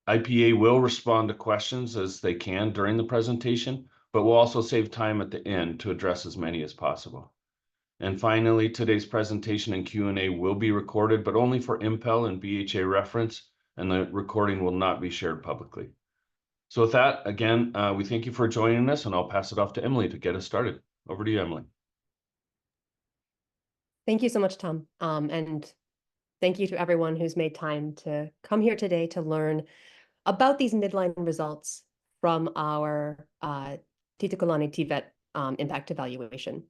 IPA will respond to questions as they can during the presentation, but we'll also save time at the end to address as many as possible. And finally, today's presentation and Q&A will be recorded, but only for IMPEL and BHA reference, and the recording will not be shared publicly. So with that, again, we thank you for joining us, and I'll pass it off to Emily to get us started. Over to you, Emily. Thank you so much, Tom. And thank you to everyone who's made time to come here today to learn about these midline results from our Titukulane TVET impact evaluation.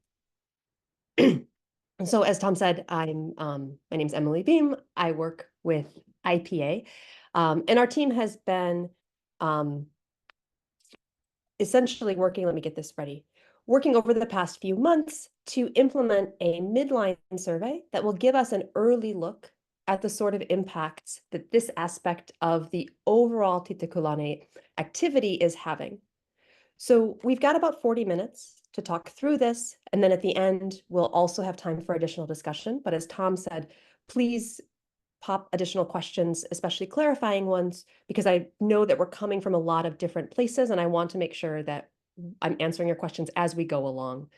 So as Tom said, my name's Emily Beam. I work with IPA, and our team has been essentially working, let me get this ready, working over the past few months to implement a midline survey that will give us an early look at the sort of impacts that this aspect of the overall Titukulane activity is having. So we've got about 40 minutes to talk through this, and then at the end, we'll also have time for additional discussion. But as Tom said, please pop additional questions, especially clarifying ones, because I know that we're coming from a lot of different places, and I want to make sure that I'm answering your questions as we go along,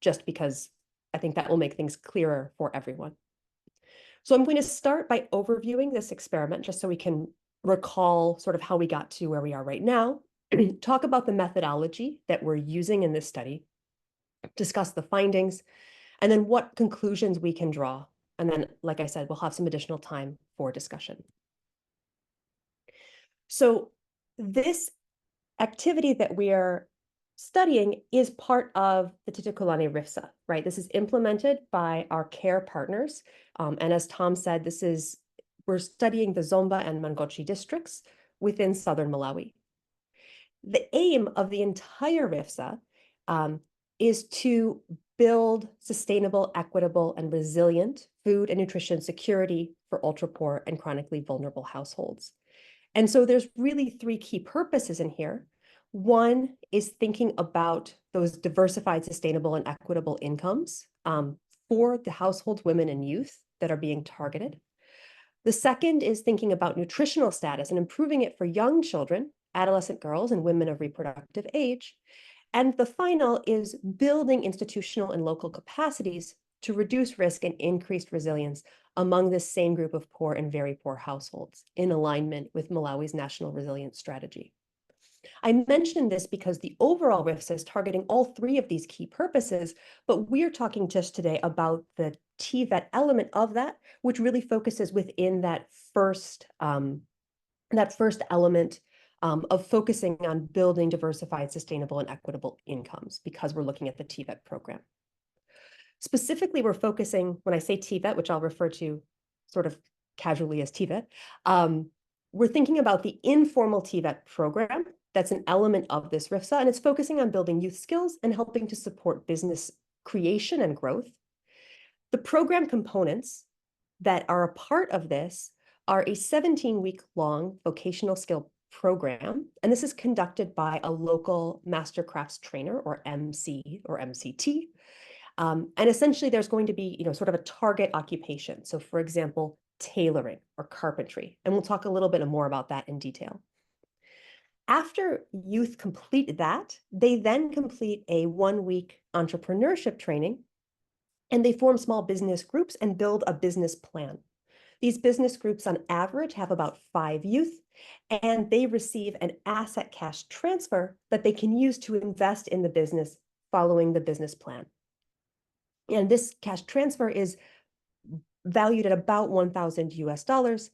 just because I think that will make things clearer for everyone. So I'm going to start by overviewing this experiment, just so we can recall sort of how we got to where we are right now, talk about the methodology that we're using in this study, discuss the findings, and then what conclusions we can draw. And then, like I said, we'll have some additional time for discussion. So this activity that we are studying is part of the Titukulane RIFSA, right? This is implemented by our care partners. And as Tom said, we're studying the Zomba and Mangochi districts within southern Malawi. The aim of the entire RIFSA is to build sustainable, equitable, and resilient food and nutrition security for ultra-poor and chronically vulnerable households. And so there's really three key purposes in here. One is thinking about those diversified, sustainable, and equitable incomes for the households, women, and youth that are being targeted. The second is thinking about nutritional status and improving it for young children, adolescent girls, and women of reproductive age. And the final is building institutional and local capacities to reduce risk and increase resilience among this same group of poor and very poor households in alignment with Malawi's National Resilience Strategy. I mentioned this because the overall RIFSA is targeting all three of these key purposes, but we're talking just today about the TVET element of that, which really focuses within that first element of focusing on building diversified, sustainable, and equitable incomes, because we're looking at the TVET program. Specifically, we're focusing, when I say TVET, which I'll refer to sort of casually as TVET, we're thinking about the informal TVET program. That's an element of this RIFSA, and it's focusing on building youth skills and helping to support business creation and growth. The program components that are a part of this are a 17-week-long vocational skill program, and this is conducted by a local master crafts trainer, or MC or MCT. And essentially, there's going to be, sort of a target occupation. So, for example, tailoring or carpentry, and we'll talk a little bit more about that in detail. After youth complete that, they then complete a 1-week entrepreneurship training, and they form small business groups and build a business plan. These business groups on average have about 5 youth, and they receive an asset cash transfer that they can use to invest in the business following the business plan. And this cash transfer is valued at about $1,000 US,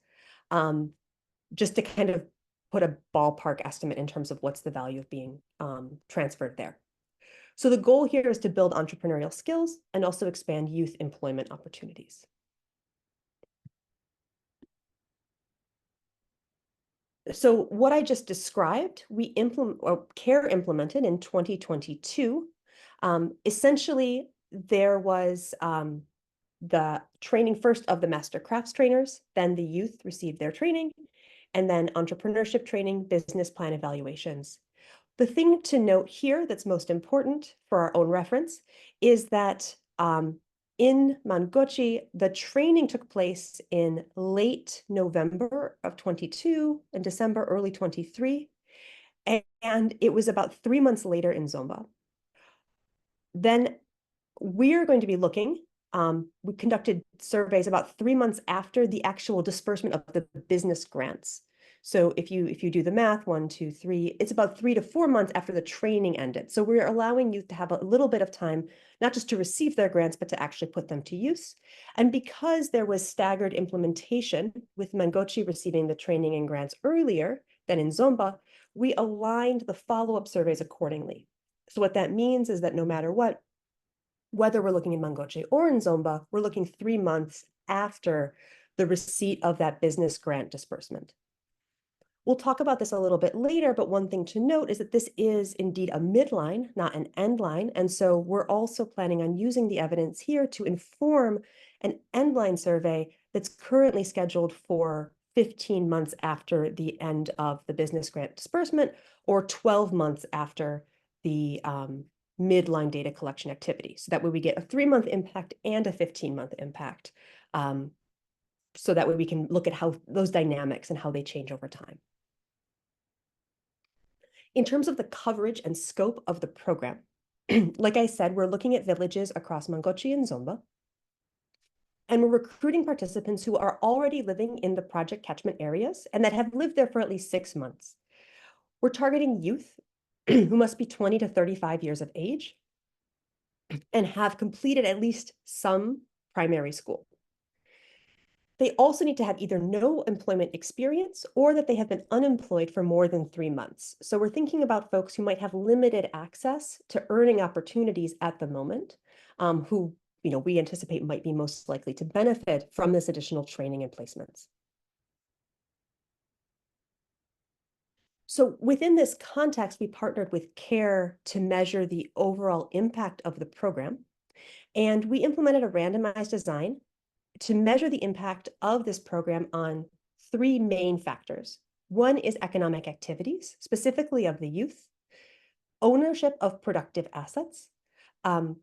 just to kind of put a ballpark estimate in terms of what's the value of being transferred there. So the goal here is to build entrepreneurial skills and also expand youth employment opportunities. So what I just described, CARE implemented in 2022. Essentially, there was the training first of the master crafts trainers, then the youth received their training, and then entrepreneurship training, business plan evaluations. The thing to note here that's most important for our own reference is that In Mangochi, the training took place in late November of 22 and December, early 23. And it was about 3 months later in Zomba. Then we're going to be looking, we conducted surveys about 3 months after the actual disbursement of the business grants. So if you do the math, 1, 2, 3, it's about 3 to 4 months after the training ended. So we're allowing youth to have a little bit of time, not just to receive their grants, but to actually put them to use. And because there was staggered implementation with Mangochi receiving the training and grants earlier than in Zomba, we aligned the follow-up surveys accordingly. So what that means is that no matter what, whether we're looking in Mangochi or in Zomba, we're looking 3 months after the receipt of that business grant disbursement. We'll talk about this a little bit later, but one thing to note is that this is indeed a midline, not an end line. And so we're also planning on using the evidence here to inform an end line survey that's currently scheduled for 15 months after the end of the business grant disbursement, or 12 months after the midline data collection activity. So that way we get a 3-month impact and a 15-month impact. So that way we can look at how those dynamics and how they change over time. In terms of the coverage and scope of the program, like I said, we're looking at villages across Mangochi and Zomba. And we're recruiting participants who are already living in the project catchment areas and that have lived there for at least 6 months. We're targeting youth who must be 20 to 35 years of age and have completed at least some primary school. They also need to have either no employment experience or that they have been unemployed for more than 3 months. So we're thinking about folks who might have limited access to earning opportunities at the moment, who we anticipate might be most likely to benefit from this additional training and placements. So within this context, we partnered with CARE to measure the overall impact of the program. And we implemented a randomized design to measure the impact of this program on 3 main factors. One is economic activities, specifically of the youth, ownership of productive assets.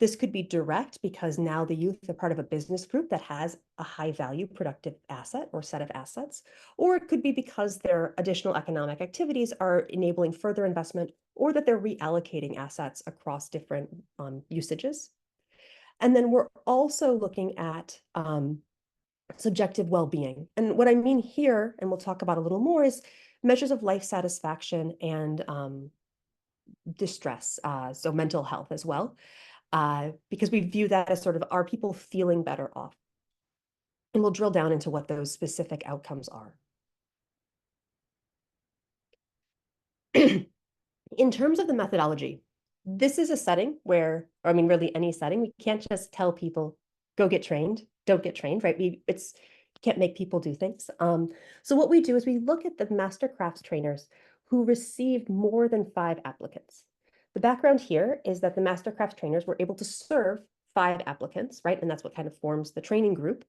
This could be direct because now the youth are part of a business group that has a high value productive asset or set of assets, or it could be because their additional economic activities are enabling further investment or that they're reallocating assets across different usages. And then we're also looking at subjective well-being. And what I mean here, and we'll talk about a little more, is measures of life satisfaction and distress, so mental health as well, because we view that as sort of, are people feeling better off? And we'll drill down into what those specific outcomes are. In terms of the methodology, this is a setting where, or I mean, really any setting, we can't just tell people, go get trained, don't get trained, right? Can't make people do things. So what we do is we look at the master crafts trainers who received more than 5 applicants. The background here is that the master crafts trainers were able to serve 5 applicants, right? And that's what kind of forms the training group.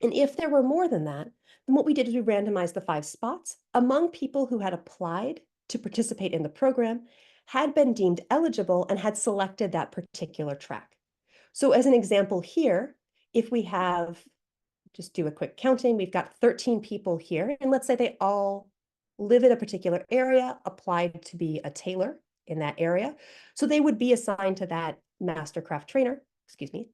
And if there were more than that, then what we did is we randomized the 5 spots among people who had applied to participate in the program, had been deemed eligible, and had selected that particular track. So as an example here, if we have, just do a quick counting, we've got 13 people here, and let's say they all live in a particular area, applied to be a tailor in that area. So they would be assigned to that mastercraft trainer, excuse me.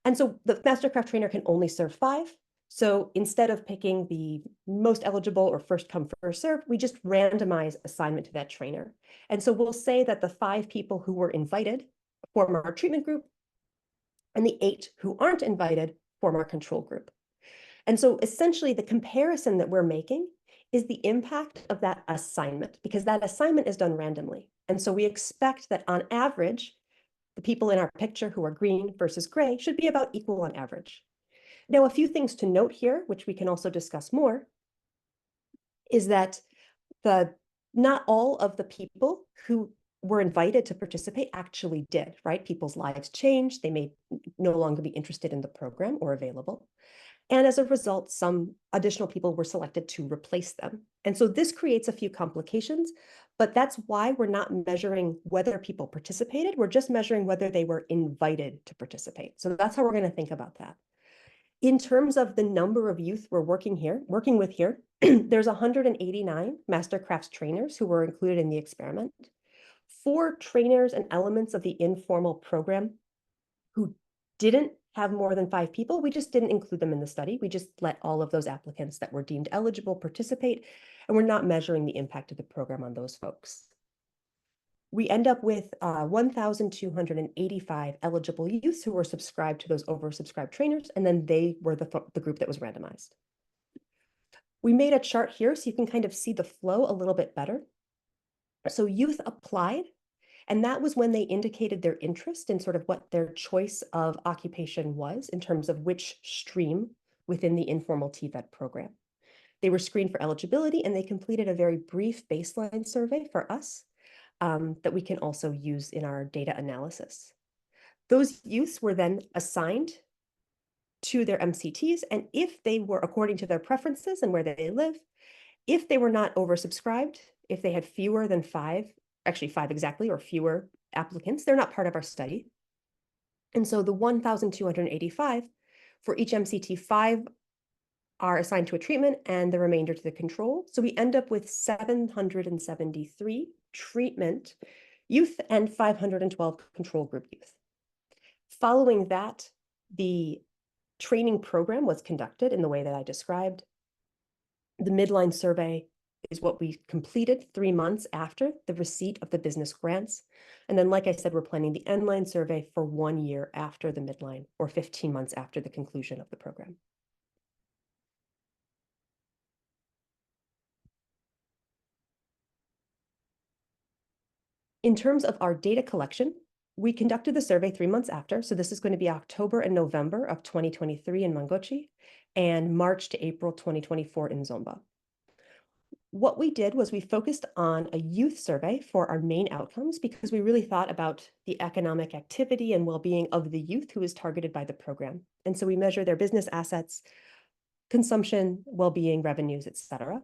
And so the mastercraft trainer can only serve 5. So instead of picking the most eligible or first come, first serve, we just randomize assignment to that trainer. And so we'll say that the 5 people who were invited form our treatment group, and the 8 who aren't invited form our control group. And so essentially the comparison that we're making is the impact of that assignment, because that assignment is done randomly. And so we expect that on average, the people in our picture who are green versus gray should be about equal on average. Now, a few things to note here, which we can also discuss more, is that not all of the people who were invited to participate actually did, right? People's lives changed. They may no longer be interested in the program or available. And as a result, some additional people were selected to replace them. And so this creates a few complications, But that's why we're not measuring whether people participated. We're just measuring whether they were invited to participate. So that's how we're going to think about that. In terms of the number of youth we're working with here, there's 189 Mastercrafts trainers who were included in the experiment. 4 trainers and elements of the informal program who didn't have more than 5 people, we just didn't include them in the study. We just let all of those applicants that were deemed eligible participate, and we're not measuring the impact of the program on those folks. We end up with 1,285 eligible youths who were subscribed to those oversubscribed trainers, and then they were the group that was randomized. We made a chart here so you can kind of see the flow a little bit better. So youth applied, and that was when they indicated their interest in sort of what their choice of occupation was in terms of which stream within the informal TVET program. They were screened for eligibility, and they completed a very brief baseline survey for us that we can also use in our data analysis. Those youths were then assigned to their MCTs, and if they were according to their preferences and where they live, if they were not oversubscribed, if they had fewer than 5, actually 5 exactly, or fewer applicants, they're not part of our study. And so the 1,285, for each MCT, 5 are assigned to a treatment and the remainder to the control. So we end up with 773 treatment youth and 512 control group youth. Following that, the training program was conducted in the way that I described. The midline survey is what we completed 3 months after the receipt of the business grants. And then, like I said, we're planning the endline survey for 1 year after the midline, or 15 months after the conclusion of the program. In terms of our data collection, we conducted the survey 3 months after. So this is going to be October and November of 2023 in Mangochi, and March to April 2024 in Zomba. What we did was we focused on a youth survey for our main outcomes because we really thought about the economic activity and well-being of the youth who is targeted by the program. And so we measure their business assets, consumption, well-being, revenues, etc.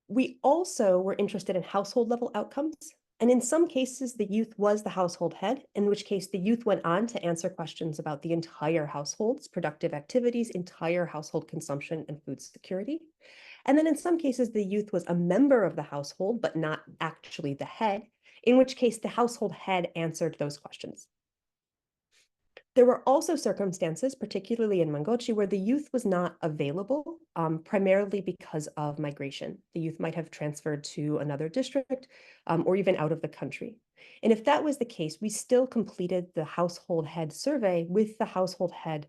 We also were interested in household level outcomes. And in some cases, the youth was the household head, in which case the youth went on to answer questions about the entire household's productive activities, entire household consumption, and food security. And then in some cases, the youth was a member of the household, but not actually the head, in which case the household head answered those questions. There were also circumstances, particularly in Mangochi, where the youth was not available, primarily because of migration. The youth might have transferred to another district or even out of the country. And if that was the case, we still completed the household head survey with the household head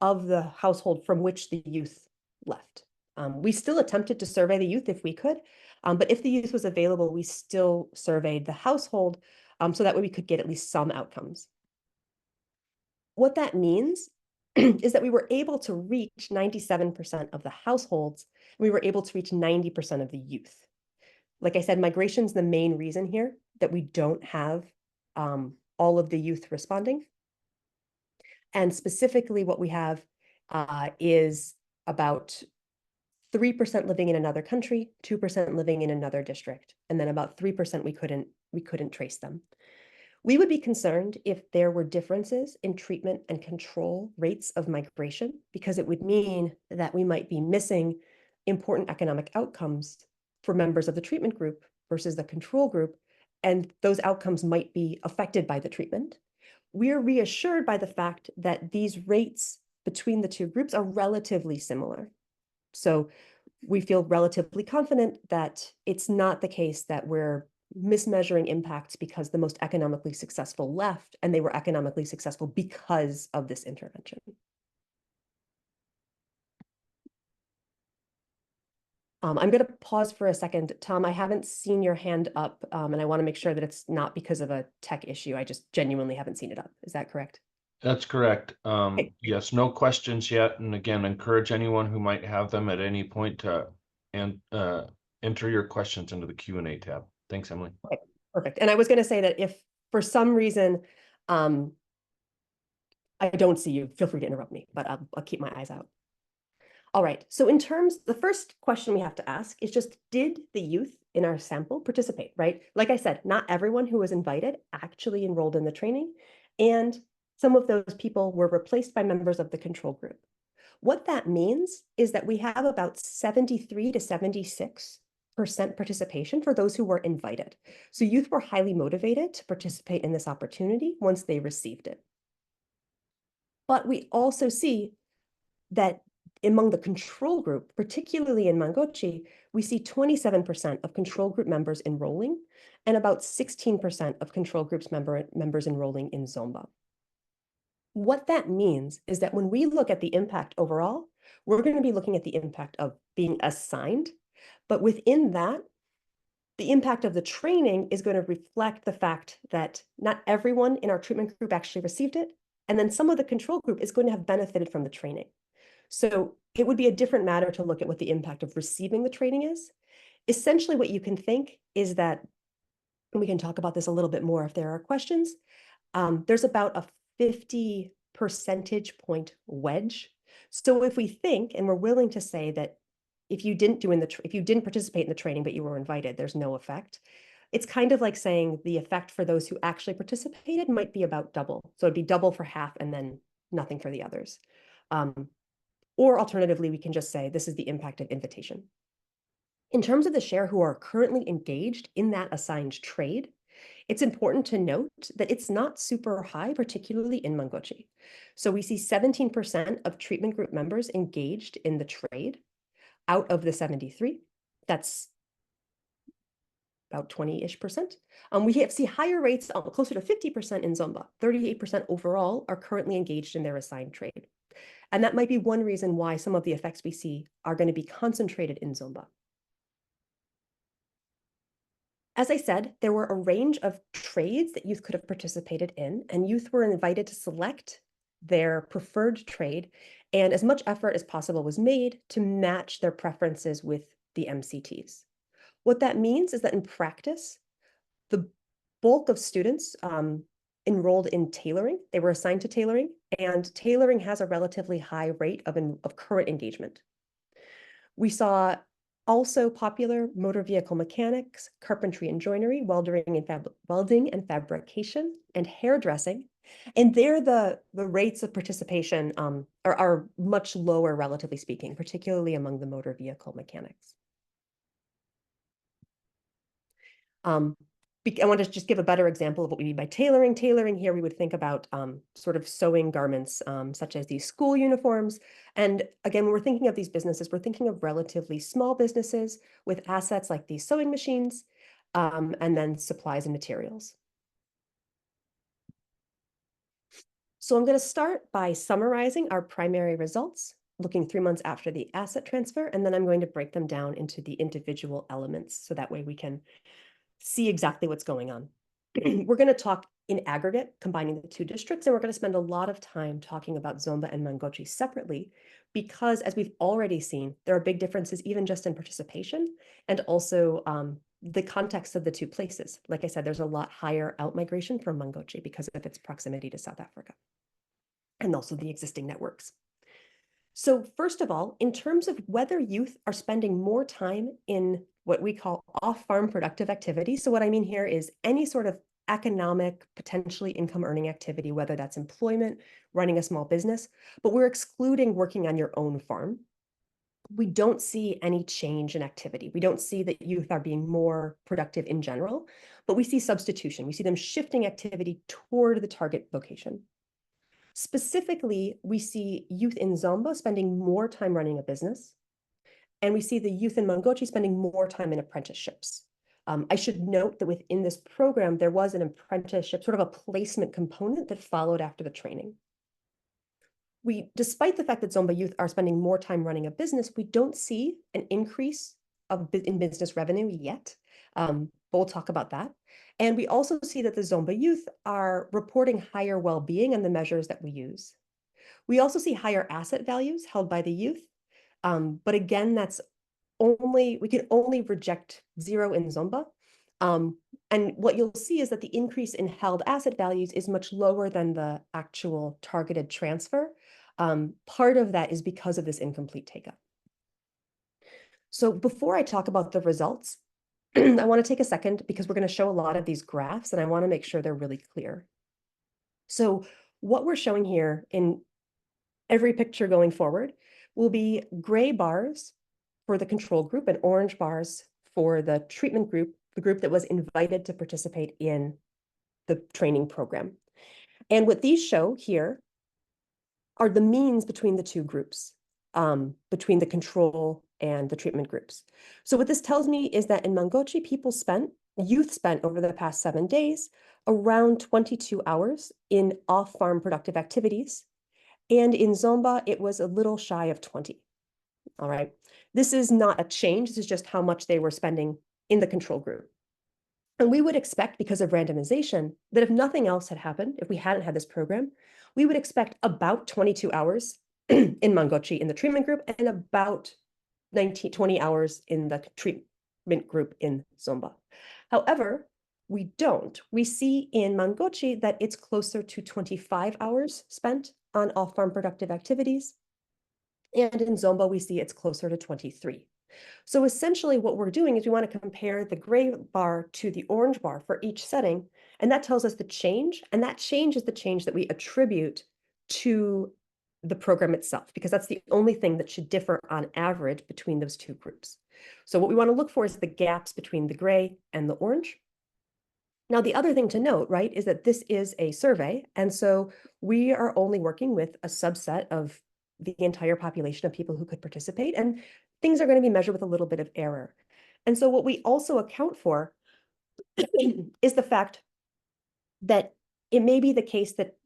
of the household from which the youth left. We still attempted to survey the youth if we could, but if the youth was available, we still surveyed the household so that way we could get at least some outcomes. What that means is that we were able to reach 97% of the households, and we were able to reach 90% of the youth. Like I said, migration's the main reason here that we don't have all of the youth responding. And specifically what we have is about 3% living in another country, 2% living in another district, and then about 3% we couldn't trace them. We would be concerned if there were differences in treatment and control rates of migration, because it would mean that we might be missing important economic outcomes for members of the treatment group versus the control group, and those outcomes might be affected by the treatment. We're reassured by the fact that these rates between the two groups are relatively similar. So we feel relatively confident that it's not the case that we're mismeasuring impacts because the most economically successful left, and they were economically successful because of this intervention. I'm going to pause for a second. Tom, I haven't seen your hand up, and I want to make sure that it's not because of a tech issue. I just genuinely haven't seen it up. Is that correct? That's correct. Okay. Yes, no questions yet. And again, encourage anyone who might have them at any point to enter your questions into the Q&A tab. Thanks, Emily. Okay, perfect. And I was going to say that if for some reason I don't see you, feel free to interrupt me, but I'll keep my eyes out. All right, so the first question we have to ask is just, did the youth in our sample participate, right? Like I said, not everyone who was invited actually enrolled in the training, and some of those people were replaced by members of the control group. What that means is that we have about 73 to 76% participation for those who were invited. So youth were highly motivated to participate in this opportunity once they received it. But we also see that among the control group, particularly in Mangochi, we see 27% of control group members enrolling and about 16% of control groups members enrolling in Zomba. What that means is that when we look at the impact overall, we're going to be looking at the impact of being assigned, but within that, the impact of the training is going to reflect the fact that not everyone in our treatment group actually received it, and then some of the control group is going to have benefited from the training. So it would be a different matter to look at what the impact of receiving the training is. Essentially, what you can think is that, and we can talk about this a little bit more if there are questions, there's about a 50 percentage point wedge. So if we think, and we're willing to say that if you didn't participate in the training, but you were invited, there's no effect. It's kind of like saying the effect for those who actually participated might be about double. So it'd be double for half and then nothing for the others. Or alternatively, we can just say this is the impact of invitation. In terms of the share who are currently engaged in that assigned trade, it's important to note that it's not super high, particularly in Mangochi. So we see 17% of treatment group members engaged in the trade out of the 73. That's about 20-ish%. We see higher rates, closer to 50% in Zomba. 38% overall are currently engaged in their assigned trade. And that might be one reason why some of the effects we see are going to be concentrated in Zomba. As I said, there were a range of trades that youth could have participated in, and youth were invited to select their preferred trade, and as much effort as possible was made to match their preferences with the MCTs. What that means is that in practice, the bulk of students enrolled in tailoring. They were assigned to tailoring, and tailoring has a relatively high rate of current engagement. We saw also popular motor vehicle mechanics, carpentry and joinery, welding and fabrication, and hairdressing. And there, the rates of participation are much lower, relatively speaking, particularly among the motor vehicle mechanics. I want to just give a better example of what we mean by tailoring. Tailoring here, we would think about sort of sewing garments, such as these school uniforms. And again, when we're thinking of these businesses, we're thinking of relatively small businesses with assets like these sewing machines, and then supplies and materials. So I'm going to start by summarizing our primary results, looking 3 months after the asset transfer, and then I'm going to break them down into the individual elements, so that way we can see exactly what's going on. We're going to talk in aggregate, combining the two districts, and we're going to spend a lot of time talking about Zomba and Mangochi separately, because as we've already seen, there are big differences even just in participation and also the context of the two places. Like I said, there's a lot higher out-migration from Mangochi because of its proximity to South Africa and also the existing networks. So first of all, in terms of whether youth are spending more time in what we call off-farm productive activity. So what I mean here is any sort of economic, potentially income-earning activity, whether that's employment, running a small business, but we're excluding working on your own farm. We don't see any change in activity. We don't see that youth are being more productive in general, but we see substitution. We see them shifting activity toward the target location. Specifically, we see youth in Zomba spending more time running a business, and we see the youth in Mangochi spending more time in apprenticeships. I should note that within this program, there was an apprenticeship, sort of a placement component that followed after the training. Despite the fact that Zomba youth are spending more time running a business, we don't see an increase in business revenue yet. We'll talk about that. And we also see that the Zomba youth are reporting higher well-being and the measures that we use. We also see higher asset values held by the youth. But again, we can only reject 0 in Zomba. And what you'll see is that the increase in held asset values is much lower than the actual targeted transfer. Part of that is because of this incomplete take-up. So before I talk about the results, I want to take a second because we're going to show a lot of these graphs and I want to make sure they're really clear. So what we're showing here in every picture going forward will be gray bars for the control group and orange bars for the treatment group, the group that was invited to participate in the training program. And what these show here are the means between the two groups, between the control and the treatment groups. So what this tells me is that in Mangochi, youth spent over the past 7 days around 22 hours in off-farm productive activities. And in Zomba, it was a little shy of 20. All right. This is not a change. This is just how much they were spending in the control group. And we would expect, because of randomization, that if nothing else had happened, if we hadn't had this program, we would expect about 22 hours in Mangochi in the treatment group and about 20 hours in the treatment group in Zomba. However, we don't. We see in Mangochi that it's closer to 25 hours spent on off-farm productive activities. And in Zomba, we see it's closer to 23. So essentially what we're doing is we want to compare the gray bar to the orange bar for each setting, and that tells us the change, and that change is the change that we attribute to the program itself, because that's the only thing that should differ on average between those two groups. So what we want to look for is the gaps between the gray and the orange. Now, the other thing to note, right, is that this is a survey, and so we are only working with a subset of the entire population of people who could participate, and things are going to be measured with a little bit of error. And so what we also account for is the fact that it may be the case that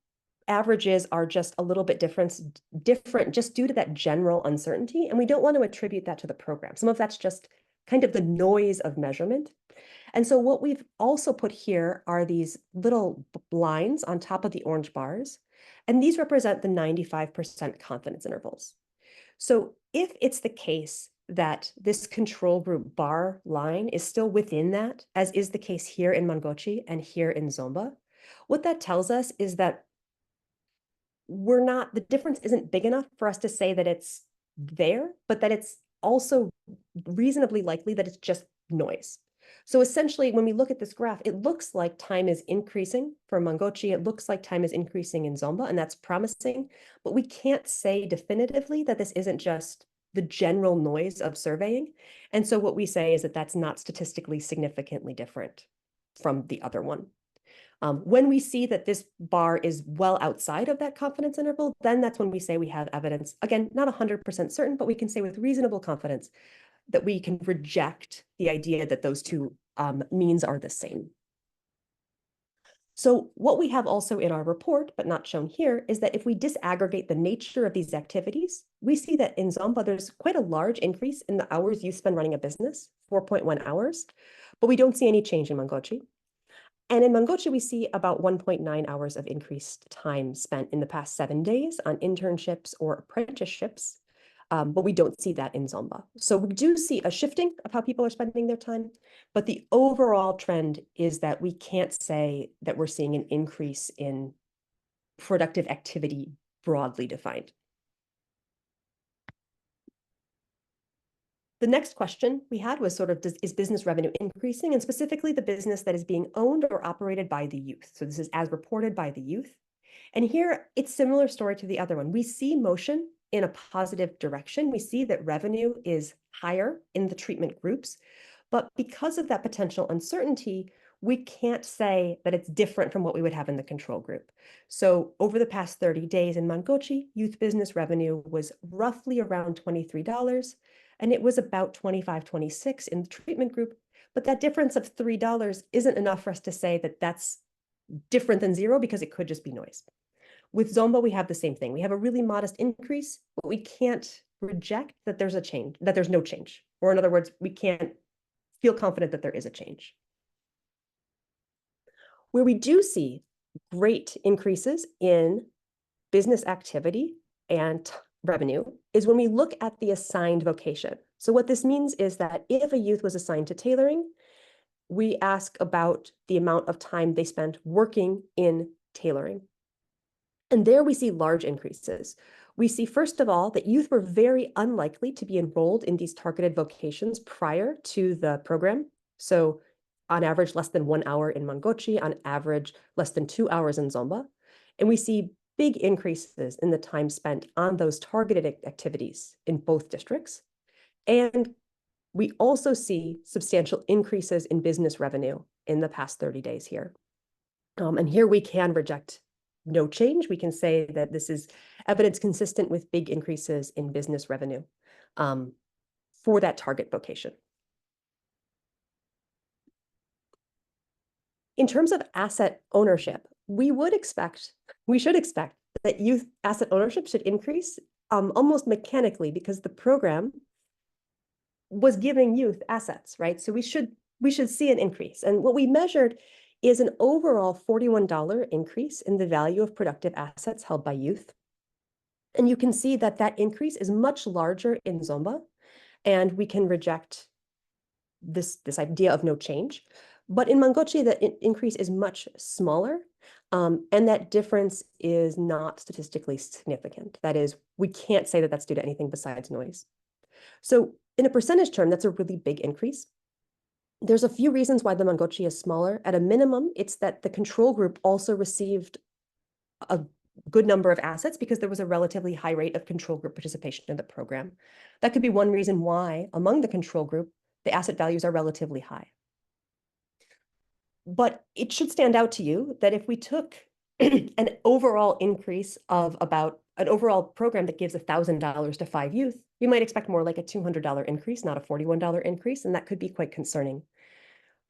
averages are just a little bit different just due to that general uncertainty, and we don't want to attribute that to the program. Some of that's just kind of the noise of measurement. And so what we've also put here are these little lines on top of the orange bars, and these represent the 95% confidence intervals. So if it's the case that this control group bar line is still within that, as is the case here in Mangochi and here in Zomba, what that tells us is that the difference isn't big enough for us to say that it's there, but that it's also reasonably likely that it's just noise. So essentially, when we look at this graph, it looks like time is increasing for Mangochi. It looks like time is increasing in Zomba, and that's promising. But we can't say definitively that this isn't just the general noise of surveying. And so what we say is that that's not statistically significantly different from the other one. When we see that this bar is well outside of that confidence interval, then that's when we say we have evidence, again, not 100% certain, but we can say with reasonable confidence that we can reject the idea that those two means are the same. So what we have also in our report, but not shown here, is that if we disaggregate the nature of these activities, we see that in Zomba, there's quite a large increase in the hours you spend running a business, 4.1 hours, but we don't see any change in Mangochi. And in Mangochi, we see about 1.9 hours of increased time spent in the past 7 days on internships or apprenticeships, but we don't see that in Zomba. So we do see a shifting of how people are spending their time, but the overall trend is that we can't say that we're seeing an increase in productive activity broadly defined. The next question we had was sort of, is business revenue increasing, and specifically the business that is being owned or operated by the youth? So this is as reported by the youth. And here, it's similar story to the other one. We see motion in a positive direction. We see that revenue is higher in the treatment groups, but because of that potential uncertainty, we can't say that it's different from what we would have in the control group. So over the past 30 days in Mangochi, youth business revenue was roughly around $23, and it was about 25, 26 in the treatment group. But that difference of $3 isn't enough for us to say that that's different than zero, because it could just be noise. With Zomba, we have the same thing. We have a really modest increase, but we can't reject that there's a change, that there's no change. Or in other words, we can't feel confident that there is a change. Where we do see great increases in business activity and revenue is when we look at the assigned vocation. So what this means is that if a youth was assigned to tailoring, we ask about the amount of time they spent working in tailoring. And there we see large increases. we see, first of all, that youth were very unlikely to be enrolled in these targeted vocations prior to the program. So on average, less than 1 hour in Mangochi, on average, less than 2 hours in Zomba. And we see big increases in the time spent on those targeted activities in both districts. And we also see substantial increases in business revenue in the past 30 days here. And here we can reject no change. We can say that this is evidence consistent with big increases in business revenue for that target vocation. In terms of asset ownership, we should expect that youth asset ownership should increase almost mechanically, because the program was giving youth assets, right? So we should see an increase. And what we measured is an overall $41 increase in the value of productive assets held by youth. And you can see that that increase is much larger in Zomba, and we can reject this idea of no change. But in Mangochi, the increase is much smaller, and that difference is not statistically significant. That is, we can't say that that's due to anything besides noise. So in a percentage term, that's a really big increase. There's a few reasons why the Mangochi is smaller. At a minimum, it's that the control group also received a good number of assets because there was a relatively high rate of control group participation in the program. That could be one reason why, among the control group, the asset values are relatively high. But it should stand out to you that if we took an overall increase of about an overall program that gives $1,000 to 5 youth, you might expect more like a $200 increase, not a $41 increase, and that could be quite concerning.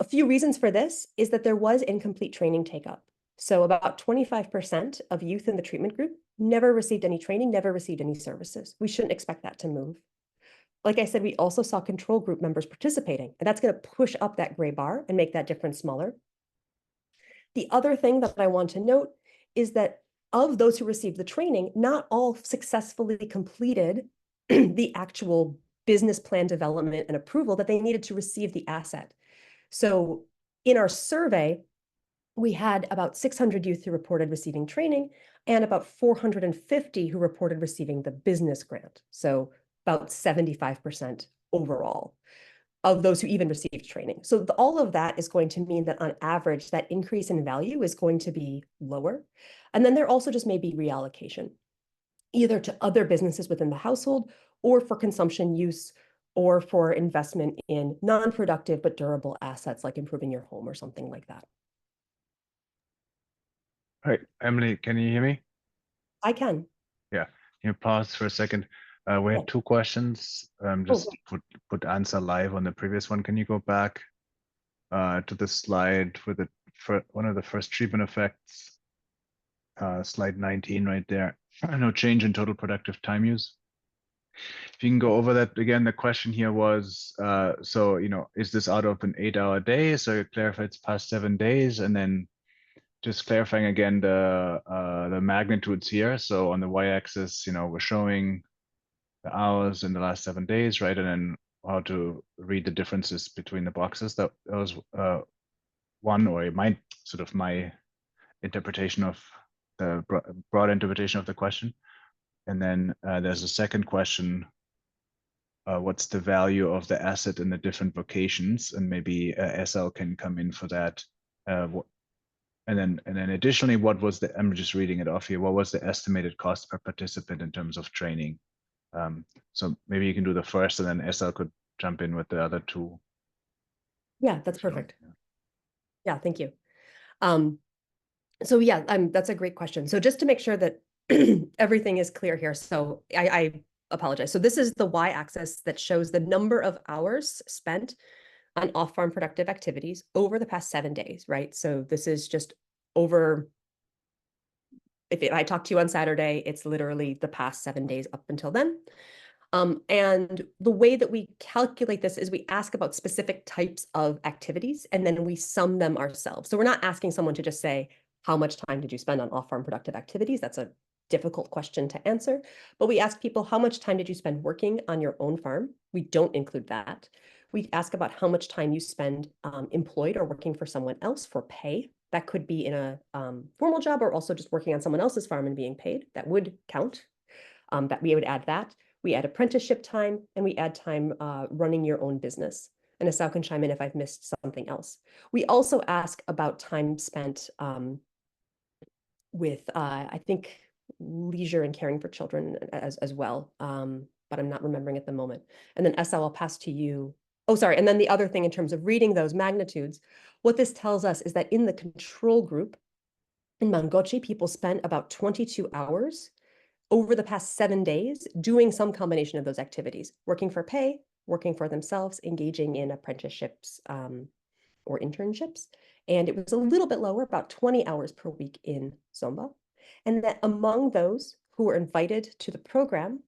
A few reasons for this is that there was incomplete training take-up. So about 25% of youth in the treatment group never received any training, never received any services. We shouldn't expect that to move. Like I said, we also saw control group members participating, and that's going to push up that gray bar and make that difference smaller. The other thing that I want to note is that of those who received the training, not all successfully completed the actual business plan development and approval that they needed to receive the asset. So in our survey, we had about 600 youth who reported receiving training and about 450 who reported receiving the business grant. So about 75% overall of those who even received training. So all of that is going to mean that on average, that increase in value is going to be lower. And then there also just may be reallocation, either to other businesses within the household or for consumption use or for investment in non-productive but durable assets like improving your home or something like that. All right, Emily, can you hear me? I can. Yeah, can you pause for a second? We had 2 questions. Just put answer live on the previous one. Can you go back to the slide with one of the first treatment effects, slide 19 right there. No change in total productive time use. If you can go over that again, the question here was, so, is this out of an 8-hour day? So clarify it's past 7 days, and then just clarifying again the magnitudes here. So on the y-axis, we're showing the hours in the last 7 days, right? And then how to read the differences between the boxes. That was one, or my interpretation of the broad interpretation of the question. And then there's a second question. What's the value of the asset in the different vocations? And maybe SL can come in for that. And then additionally, I'm just reading it off here. What was the estimated cost per participant in terms of training? So maybe you can do the first, and then SL could jump in with the other 2. Yeah, that's perfect. Yeah, thank you. So yeah, that's a great question. So just to make sure that everything is clear here. So I apologize. So this is the y-axis that shows the number of hours spent on off-farm productive activities over the past 7 days, right? So this is just over, if I talk to you on Saturday, it's literally the past 7 days up until then. And the way that we calculate this is we ask about specific types of activities, and then we sum them ourselves. So we're not asking someone to just say, how much time did you spend on off-farm productive activities? That's a difficult question to answer. But we ask people, how much time did you spend working on your own farm? We don't include that. We ask about how much time you spend employed or working for someone else for pay. That could be in a formal job or also just working on someone else's farm and being paid. That would count. that we would add that. We add apprenticeship time, and we add time running your own business. And Asao can chime in if I've missed something else. We also ask about time spent with, I think, leisure and caring for children as well, but I'm not remembering at the moment. And then Esa, I'll pass to you. Oh, sorry. And then the other thing in terms of reading those magnitudes, what this tells us is that in the control group, in Mangochi, people spent about 22 hours over the past 7 days doing some combination of those activities, working for pay, working for themselves, engaging in apprenticeships or internships. And it was a little bit lower, about 20 hours per week in Zomba. And that among those who were invited to the program,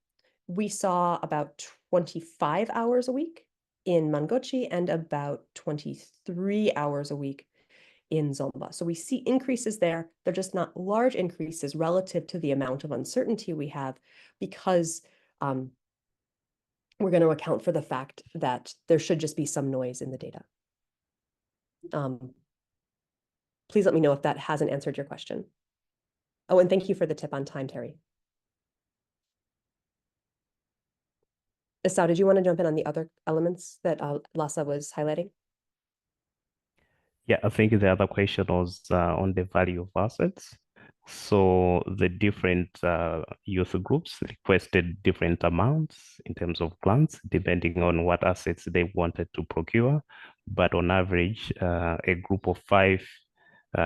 we saw about 25 hours a week in Mangochi and about 23 hours a week in Zomba. So we see increases there. They're just not large increases relative to the amount of uncertainty we have, because we're going to account for the fact that there should just be some noise in the data. Please let me know if that hasn't answered your question. Oh, and thank you for the tip on time, Terry. Esau, did you want to jump in on the other elements that Lhasa was highlighting? Yeah, I think the other question was on the value of assets. So the different youth groups requested different amounts in terms of grants, depending on what assets they wanted to procure. But on average, a group of 5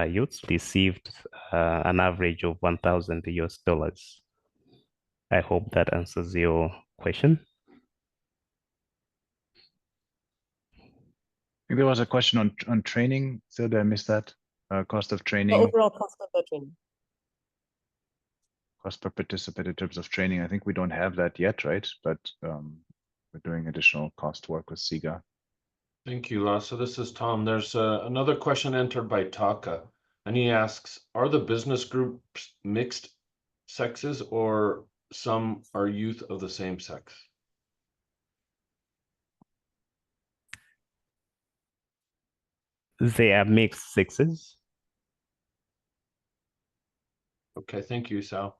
youths received an average of $1,000. I hope that answers your question. I think there was a question on training. So did I miss that? Cost of training. The overall cost of the training. Cost per participant in terms of training. I think we don't have that yet, right? But we're doing additional cost work with SIGA. Thank you, Lhasa. This is Tom. There's another question entered by Taka, and he asks, are the business groups mixed sexes or some are youth of the same sex? They are mixed sexes. Okay, thank you, Sal.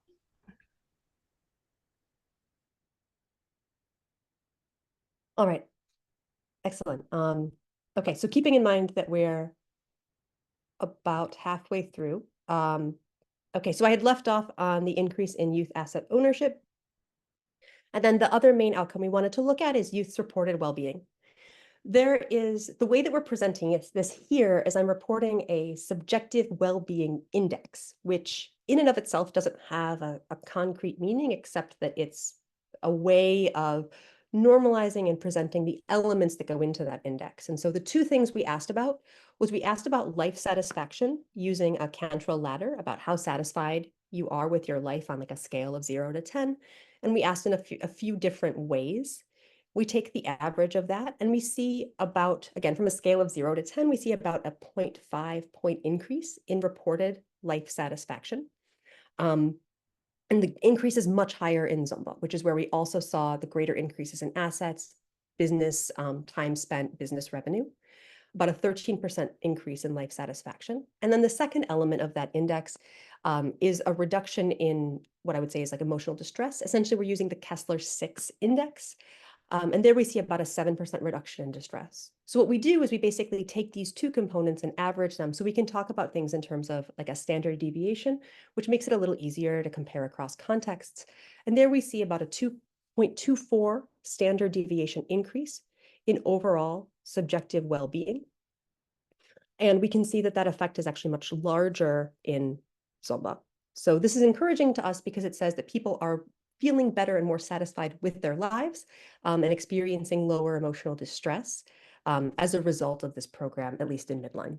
All right, excellent. Okay, so keeping in mind that we're about halfway through. Okay, so I had left off on the increase in youth asset ownership. And then the other main outcome we wanted to look at is youth reported well-being. There is, the way that we're presenting this here is I'm reporting a subjective well-being index, which in and of itself doesn't have a concrete meaning, except that it's a way of normalizing and presenting the elements that go into that index. And so the two things we asked about was we asked about life satisfaction using a Cantrell ladder, about how satisfied you are with your life on like a scale of 0 to 10. And we asked in a few different ways. We take the average of that and we see about, again, from a scale of 0 to 10, we see about a 0.5 point increase in reported life satisfaction. And the increase is much higher in Zomba, which is where we also saw the greater increases in assets, business time spent, business revenue, about a 13% increase in life satisfaction. And then the second element of that index is a reduction in what I would say is like emotional distress. Essentially, we're using the Kessler-6 index. And there we see about a 7% reduction in distress. So what we do is we basically take these two components and average them so we can talk about things in terms of like a standard deviation, which makes it a little easier to compare across contexts. And there we see about a 2.24 standard deviation increase in overall subjective well-being. And we can see that that effect is actually much larger in Zomba. So this is encouraging to us because it says that people are feeling better and more satisfied with their lives and experiencing lower emotional distress as a result of this program, at least in Midline.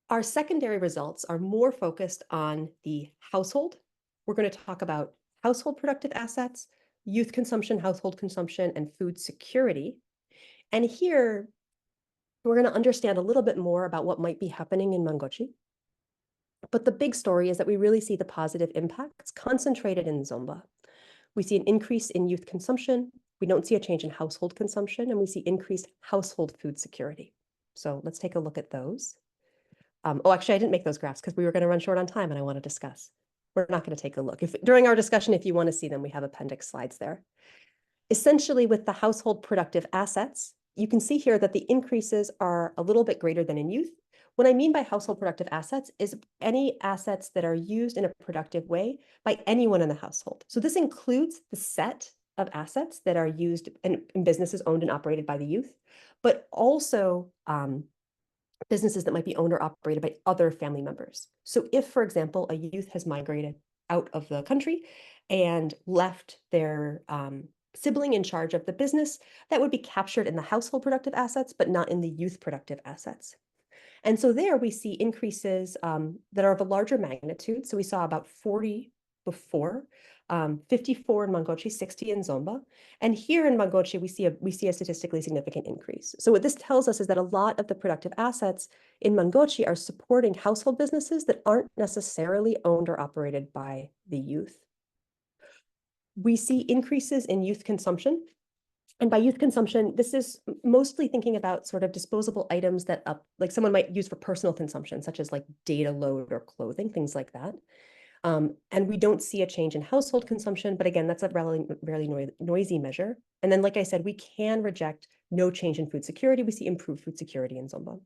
Our secondary results are more focused on the household. We're going to talk about household productive assets, youth consumption, household consumption, and food security. And here, we're going to understand a little bit more about what might be happening in Mangochi. But the big story is that we really see the positive impacts concentrated in Zomba. We see an increase in youth consumption. We don't see a change in household consumption, and we see increased household food security. So let's take a look at those. Oh, actually, I didn't make those graphs because we were going to run short on time and I want to discuss. we're not going to take a look. If during our discussion, if you want to see them, we have appendix slides there. Essentially, with the household productive assets, you can see here that the increases are a little bit greater than in youth. What I mean by household productive assets is any assets that are used in a productive way by anyone in the household. So this includes the set of assets that are used in businesses owned and operated by the youth, but also businesses that might be owned or operated by other family members. So if, for example, a youth has migrated out of the country and left their sibling in charge of the business, that would be captured in the household productive assets, but not in the youth productive assets. And so there we see increases that are of a larger magnitude. So we saw about 40 before, 54 in Mangochi, 60 in Zomba. And here in Mangochi, we see a statistically significant increase. So what this tells us is that a lot of the productive assets in Mangochi are supporting household businesses that aren't necessarily owned or operated by the youth. We see increases in youth consumption. And by youth consumption, this is mostly thinking about sort of disposable items that like someone might use for personal consumption, such as like data load or clothing, things like that. And we don't see a change in household consumption, but again, that's a really noisy measure. And then, like I said, we can reject no change in food security. We see improved food security in Zomba.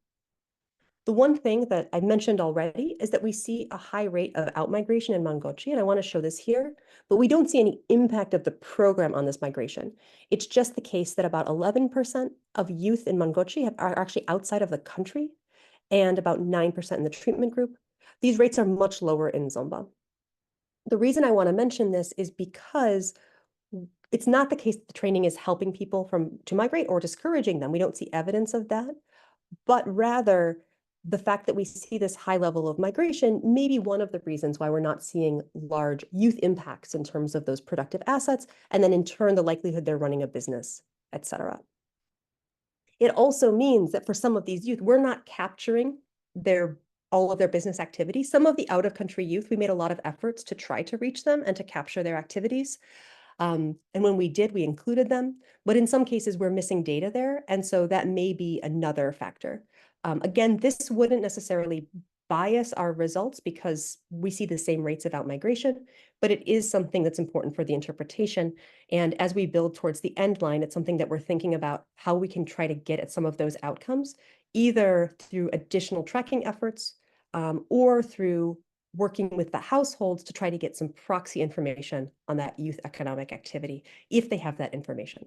The one thing that I mentioned already is that we see a high rate of outmigration in Mangochi, and I want to show this here, but we don't see any impact of the program on this migration. It's just the case that about 11% of youth in Mangochi are actually outside of the country, and about 9% in the treatment group. These rates are much lower in Zomba. The reason I want to mention this is because it's not the case that the training is helping people to migrate or discouraging them. We don't see evidence of that, but rather the fact that we see this high level of migration may be one of the reasons why we're not seeing large youth impacts in terms of those productive assets, and then in turn, the likelihood they're running a business, et cetera. It also means that for some of these youth, we're not capturing all of their business activities. Some of the out-of-country youth, we made a lot of efforts to try to reach them and to capture their activities. And when we did, we included them. But in some cases, we're missing data there. And so that may be another factor. Again, this wouldn't necessarily bias our results because we see the same rates of outmigration, but it is something that's important for the interpretation. And as we build towards the end line, it's something that we're thinking about how we can try to get at some of those outcomes, either through additional tracking efforts or through working with the households to try to get some proxy information on that youth economic activity, if they have that information.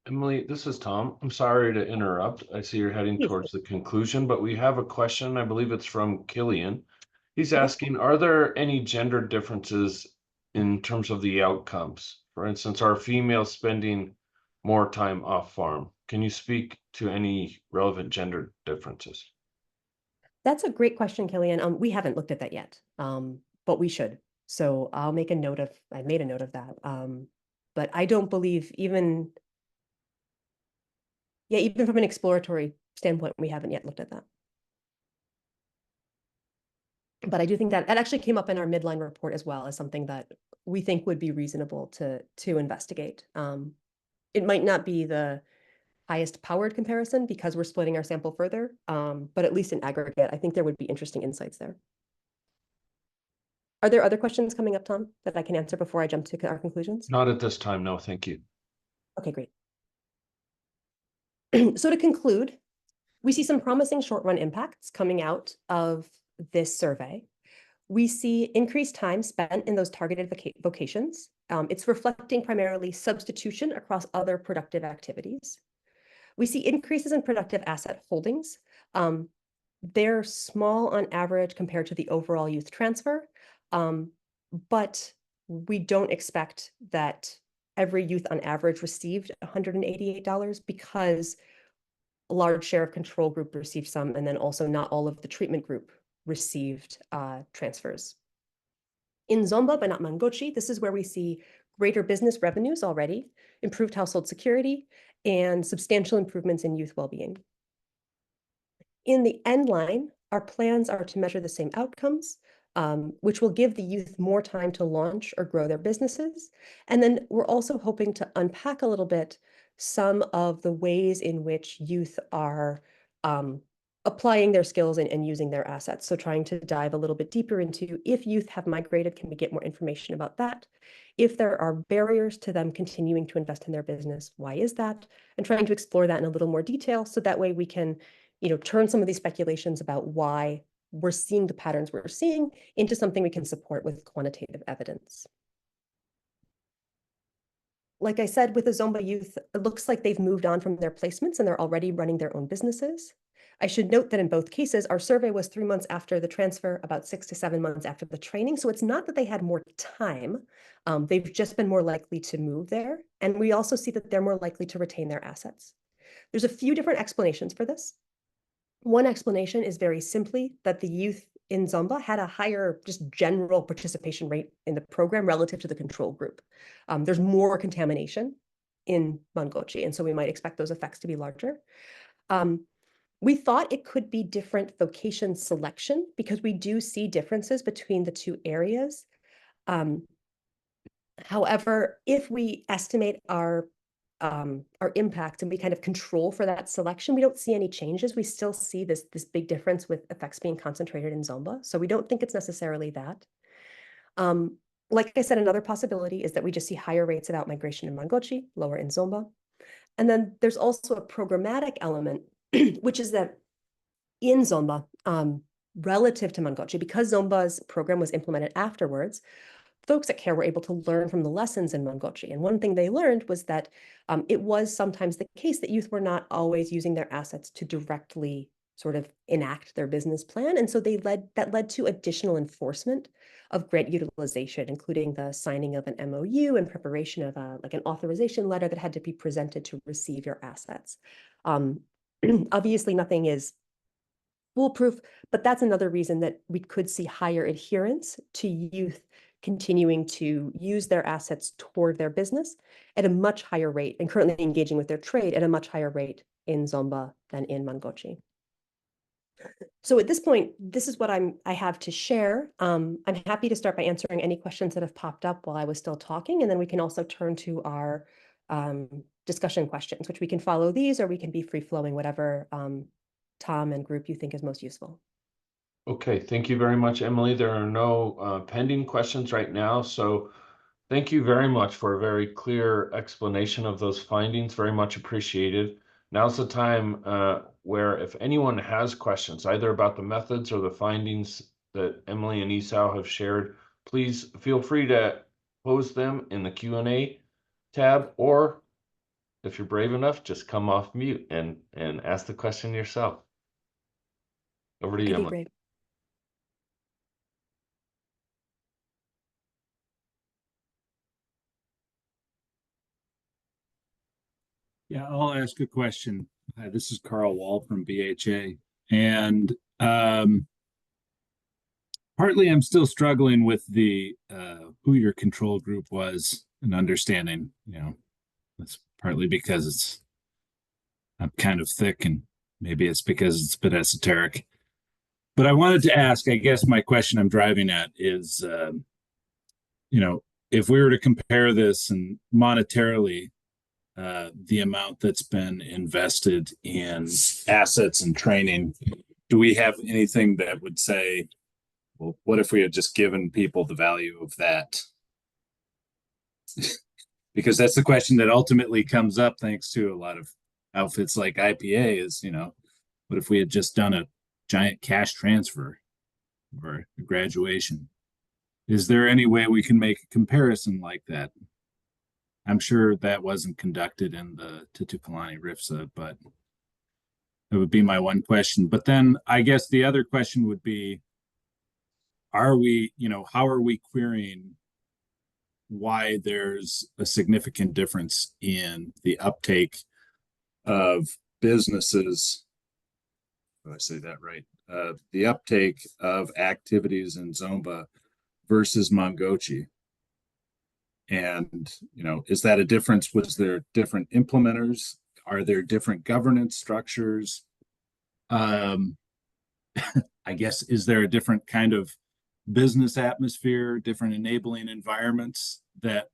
Emily, this is Tom. I'm sorry to interrupt. I see you're heading towards the conclusion, but we have a question. I believe it's from Killian. He's asking, are there any gender differences in terms of the outcomes? For instance, are females spending more time off farm? Can you speak to any relevant gender differences? That's a great question, Killian. We haven't looked at that yet, but we should. So I made a note of that. But I don't believe even from an exploratory standpoint, we haven't yet looked at that. But I do think that actually came up in our midline report as well as something that we think would be reasonable to investigate. It might not be the highest powered comparison because we're splitting our sample further, but at least in aggregate, I think there would be interesting insights there. Are there other questions coming up, Tom, that I can answer before I jump to our conclusions? Not at this time, no, thank you. Okay, great. So to conclude, we see some promising short-run impacts coming out of this survey. We see increased time spent in those targeted vocations. It's reflecting primarily substitution across other productive activities. We see increases in productive asset holdings. They're small on average compared to the overall youth transfer, but we don't expect that every youth on average received $188 because a large share of control group received some, and then also not all of the treatment group received transfers. In Zomba, but not Mangochi, this is where we see greater business revenues already, improved household security, and substantial improvements in youth well-being. In the end line, our plans are to measure the same outcomes, which will give the youth more time to launch or grow their businesses. And then we're also hoping to unpack a little bit some of the ways in which youth are applying their skills and using their assets. So trying to dive a little bit deeper into if youth have migrated, can we get more information about that? If there are barriers to them continuing to invest in their business, why is that? And trying to explore that in a little more detail. So that way we can, turn some of these speculations about why we're seeing the patterns we're seeing into something we can support with quantitative evidence. Like I said, with the Zomba youth, it looks like they've moved on from their placements and they're already running their own businesses. I should note that in both cases, our survey was 3 months after the transfer, about 6 to 7 months after the training. So it's not that they had more time. They've just been more likely to move there. And we also see that they're more likely to retain their assets. There's a few different explanations for this. One explanation is very simply that the youth in Zomba had a higher just general participation rate in the program relative to the control group. There's more contamination in Mangochi, and so we might expect those effects to be larger. We thought it could be different vocation selection because we do see differences between the two areas. However, if we estimate our impact and we kind of control for that selection, we don't see any changes. We still see this big difference with effects being concentrated in Zomba. So we don't think it's necessarily that. Like I said, another possibility is that we just see higher rates of outmigration in Mangochi, lower in Zomba. And then there's also a programmatic element, which is that in Zomba, relative to Mangochi, because Zomba's program was implemented afterwards, folks at CARE were able to learn from the lessons in Mangochi. And one thing they learned was that it was sometimes the case that youth were not always using their assets to directly sort of enact their business plan. And so that led to additional enforcement of grant utilization, including the signing of an MOU and preparation of like an authorization letter that had to be presented to receive your assets. Obviously, nothing is foolproof, but that's another reason that we could see higher adherence to youth continuing to use their assets toward their business at a much higher rate and currently engaging with their trade at a much higher rate in Zomba than in Mangochi. So at this point, this is what I have to share. I'm happy to start by answering any questions that have popped up while I was still talking, and then we can also turn to our discussion questions, which we can follow these or we can be free-flowing, whatever Tom and group you think is most useful. Okay, thank you very much, Emily. There are no pending questions right now, so thank you very much for a very clear explanation of those findings. Very much appreciated. Now's the time where if anyone has questions, either about the methods or the findings that Emily and Esau have shared, please feel free to pose them in the Q&A tab, or if you're brave enough, just come off mute and ask the question yourself. Over to you, Emily. Brave. Yeah, I'll ask a question. Hi, this is Carl Wall from BHA. And partly I'm still struggling with the who your control group was and understanding, that's partly because I'm kind of thick and maybe it's because it's a bit esoteric. But I wanted to ask, I guess my question I'm driving at is, if we were to compare this and monetarily, the amount that's been invested in assets and training, do we have anything that would say, well, what if we had just given people the value of that? Because that's the question that ultimately comes up thanks to a lot of outfits like IPA is, what if we had just done a giant cash transfer or a graduation? Is there any way we can make a comparison like that? I'm sure that wasn't conducted in the Titukulane RIFSA, but that would be my one question. But then I guess the other question would be, how are we querying why there's a significant difference in the uptake of businesses? Did I say that right? The uptake of activities in Zomba versus Mangochi. And, is that a difference? Was there different implementers? Are there different governance structures? I guess, is there a different kind of business atmosphere, different enabling environments that,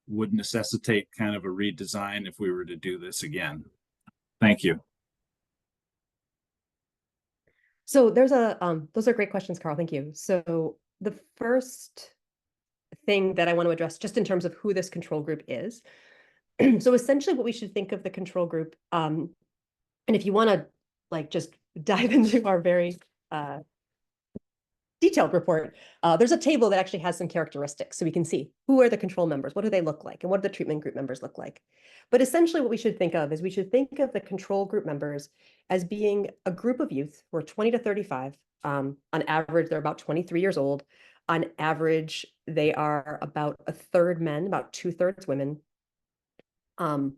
would necessitate kind of a redesign if we were to do this again? Thank you. So there's those are great questions, Carl. Thank you. So the first thing that I want to address, just in terms of who this control group is. So essentially what we should think of the control group, and if you want to like just dive into our very detailed report, there's a table that actually has some characteristics so we can see who are the control members, what do they look like, and what do the treatment group members look like. But essentially what we should think of is we should think of the control group members as being a group of youth who are 20 to 35. On average, they're about 23 years old. On average, they are about a third men, about 2/3 women. On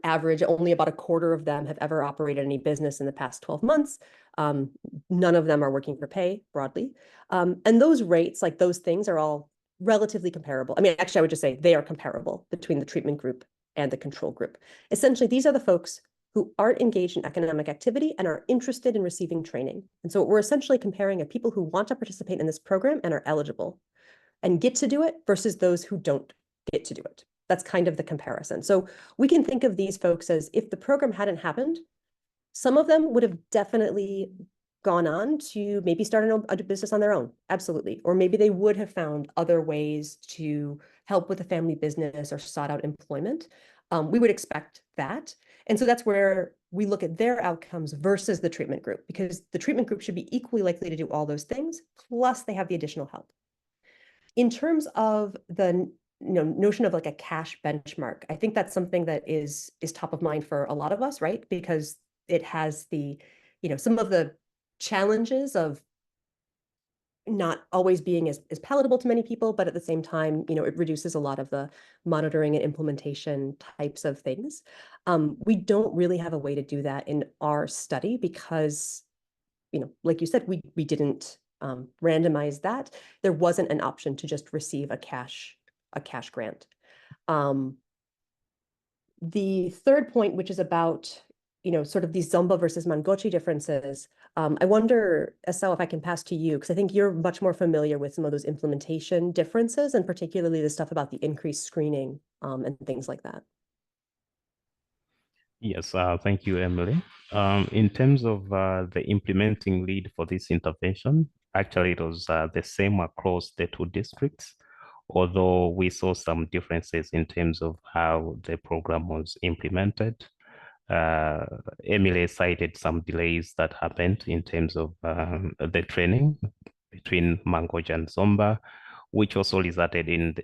average, only about a quarter of them have ever operated any business in the past 12 months. None of them are working for pay broadly. And those rates, like those things, are all relatively comparable. I mean, actually, I would just say they are comparable between the treatment group and the control group. Essentially, these are the folks who aren't engaged in economic activity and are interested in receiving training. And so what we're essentially comparing are people who want to participate in this program and are eligible and get to do it versus those who don't get to do it. That's kind of the comparison. So we can think of these folks as, if the program hadn't happened, some of them would have definitely gone on to maybe start a business on their own. Absolutely. Or maybe they would have found other ways to help with a family business or sought out employment. We would expect that. And so that's where we look at their outcomes versus the treatment group, because the treatment group should be equally likely to do all those things, plus they have the additional help. In terms of the notion of like a cash benchmark, I think that's something that is top of mind for a lot of us, right? Because it has the, some of the challenges of not always being as palatable to many people, but at the same time, it reduces a lot of the monitoring and implementation types of things. We don't really have a way to do that in our study because, like you said, we didn't randomize that. There wasn't an option to just receive a cash grant. The third point, which is about, sort of these Zomba versus Mangochi differences, I wonder, Esau, if I can pass to you, because I think you're much more familiar with some of those implementation differences, and particularly the stuff about the increased screening and things like that. Yes, thank you, Emily. In terms of the implementing lead for this intervention, actually it was the same across the two districts, although we saw some differences in terms of how the program was implemented. Emily cited some delays that happened in terms of the training between Mangochi and Zomba, which also resulted in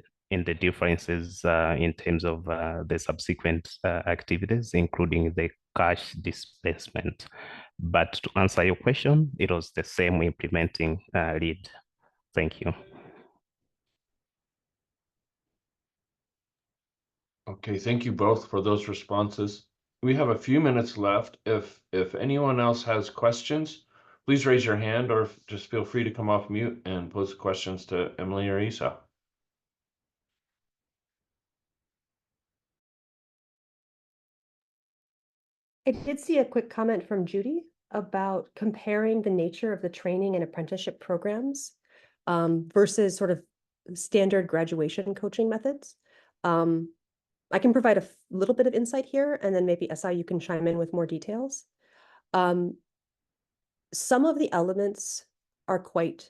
the differences in terms of the subsequent activities, including the cash displacement. But to answer your question, it was the same implementing lead. Thank you. Okay, thank you both for those responses. We have a few minutes left. If anyone else has questions, please raise your hand or just feel free to come off mute and pose questions to Emily or Esau. I did see a quick comment from Judy about comparing the nature of the training and apprenticeship programs versus sort of standard graduation coaching methods. I can provide a little bit of insight here, and then maybe Esau, you can chime in with more details. Some of the elements are quite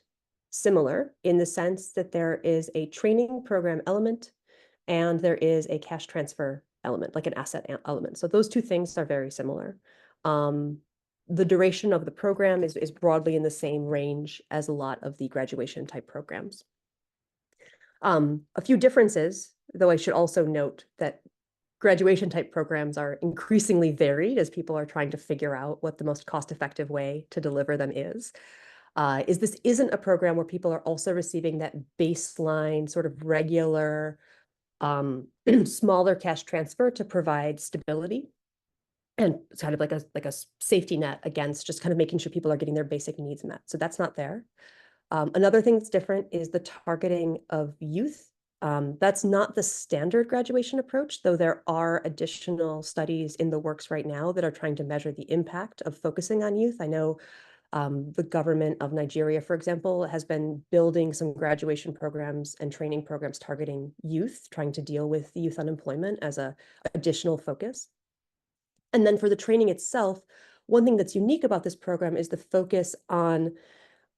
similar in the sense that there is a training program element and there is a cash transfer element, like an asset element. So those two things are very similar. The duration of the program is broadly in the same range as a lot of the graduation type programs. A few differences, though I should also note that graduation type programs are increasingly varied as people are trying to figure out what the most cost-effective way to deliver them is this isn't a program where people are also receiving that baseline sort of regular smaller cash transfer to provide stability and kind of like a safety net against just kind of making sure people are getting their basic needs met. So that's not there. Another thing that's different is the targeting of youth. That's not the standard graduation approach, though there are additional studies in the works right now that are trying to measure the impact of focusing on youth. I know the government of Nigeria, for example, has been building some graduation programs and training programs targeting youth, trying to deal with youth unemployment as an additional focus. And then for the training itself, one thing that's unique about this program is the focus on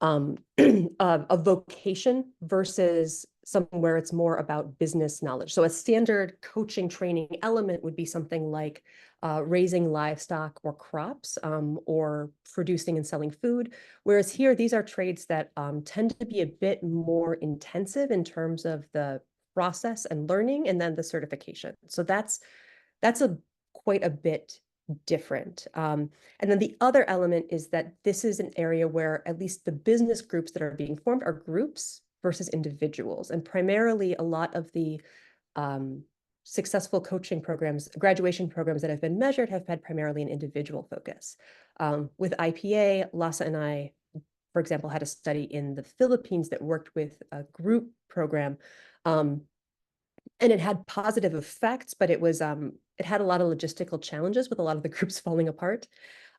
a vocation versus something where it's more about business knowledge. So a standard coaching training element would be something like raising livestock or crops, or producing and selling food. Whereas here, these are trades that tend to be a bit more intensive in terms of the process and learning, and then the certification. So that's quite a bit different. And then the other element is that this is an area where at least the business groups that are being formed are groups versus individuals. And primarily a lot of the successful coaching programs, graduation programs that have been measured have had primarily an individual focus. With IPA, Lhasa and I, for example, had a study in the Philippines that worked with a group program. And it had positive effects, but it was it had a lot of logistical challenges with a lot of the groups falling apart.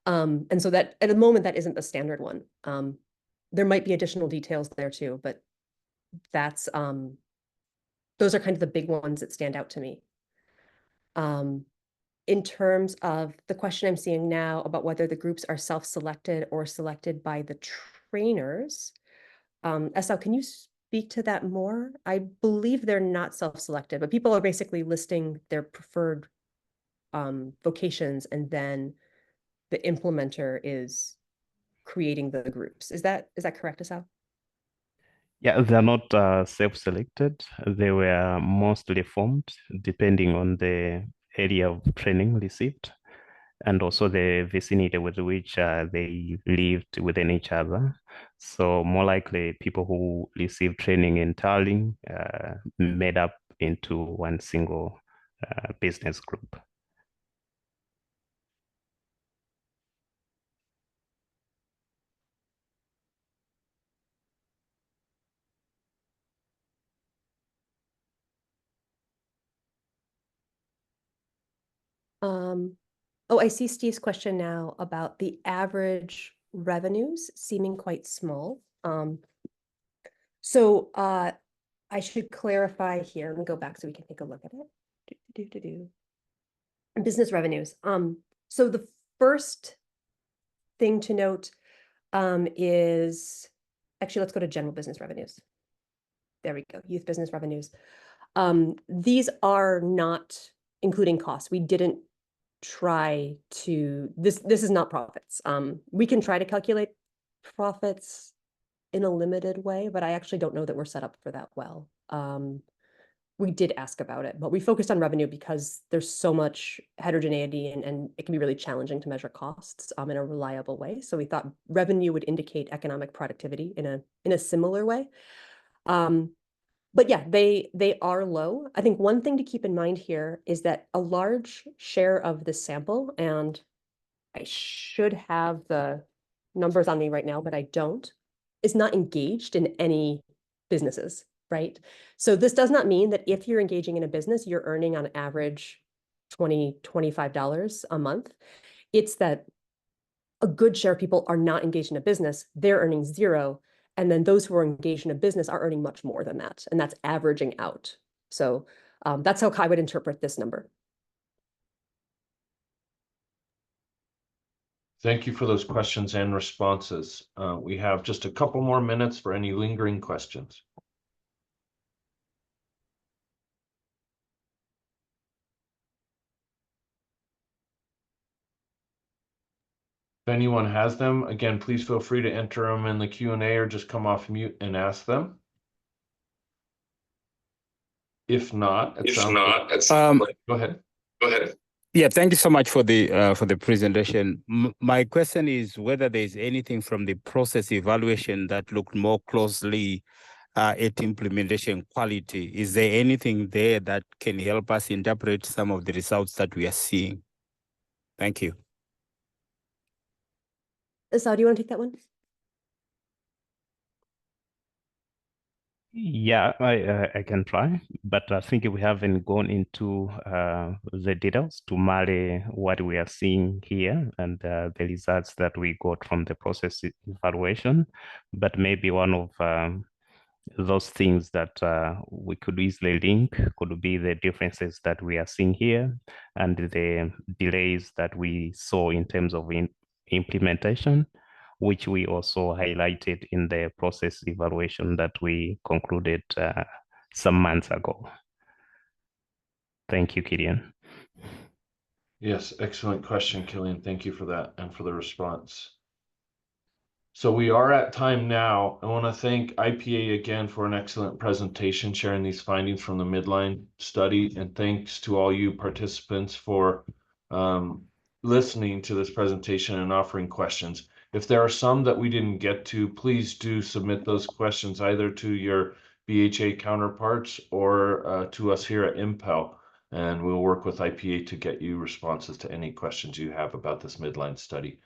And so that at the moment, that isn't the standard one. There might be additional details there too, but that's those are kind of the big ones that stand out to me. In terms of the question I'm seeing now about whether the groups are self-selected or selected by the trainers, Esau, can you speak to that more? I believe they're not self-selected, but people are basically listing their preferred vocations, and then the implementer is creating the groups. Is that correct, Esau? Yeah, they're not self-selected. They were mostly formed depending on the area of training received, and also the vicinity with which they lived within each other. So more likely people who received training in Tarling made up into one single business group. Oh, I see Steve's question now about the average revenues seeming quite small. So I should clarify here. Let me go back so we can take a look at it. Business revenues. So the first thing to note is, actually, let's go to general business revenues. There we go, youth business revenues. These are not including costs. We didn't try to, this is not profits. We can try to calculate profits in a limited way, but I actually don't know that we're set up for that well. We did ask about it, but we focused on revenue because there's so much heterogeneity, and it can be really challenging to measure costs in a reliable way. So we thought revenue would indicate economic productivity in a similar way. But yeah, they are low. I think one thing to keep in mind here is that a large share of the sample, and I should have the numbers on me right now, but I don't, is not engaged in any businesses, right? So this does not mean that if you're engaging in a business, you're earning on average $20, $25 a month. It's that a good share of people are not engaged in a business, they're earning zero. And then those who are engaged in a business are earning much more than that. And that's averaging out. So that's how I would interpret this number. Thank you for those questions and responses. We have just a couple more minutes for any lingering questions. If anyone has them, again, please feel free to enter them in the Q&A or just come off mute and ask them. If not, go ahead. Yeah, thank you so much for the presentation. My question is whether there's anything from the process evaluation that looked more closely at implementation quality. Is there anything there that can help us interpret some of the results that we are seeing? Thank you. Esau, do you want to take that one? Yeah, I can try, but I think we haven't gone into the details to marry what we are seeing here and the results that we got from the process evaluation. But maybe one of those things that we could easily link could be the differences that we are seeing here and the delays that we saw in terms of implementation, which we also highlighted in the process evaluation that we concluded some months ago. Thank you, Killian. Yes, excellent question, Killian. Thank you for that and for the response. So we are at time now. I want to thank IPA again for an excellent presentation, sharing these findings from the Midline study. And thanks to all you participants for listening to this presentation and offering questions. If there are some that we didn't get to, please do submit those questions either to your BHA counterparts or to us here at IMPEL. And we'll work with IPA to get you responses to any questions you have about this Midline study.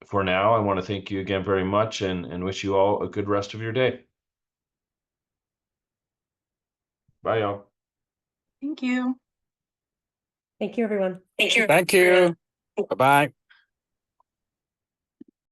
For now, I want to thank you again very much and wish you all a good rest of your day. Bye, y'all. Thank you. Thank you, everyone. Thank you. Bye-bye.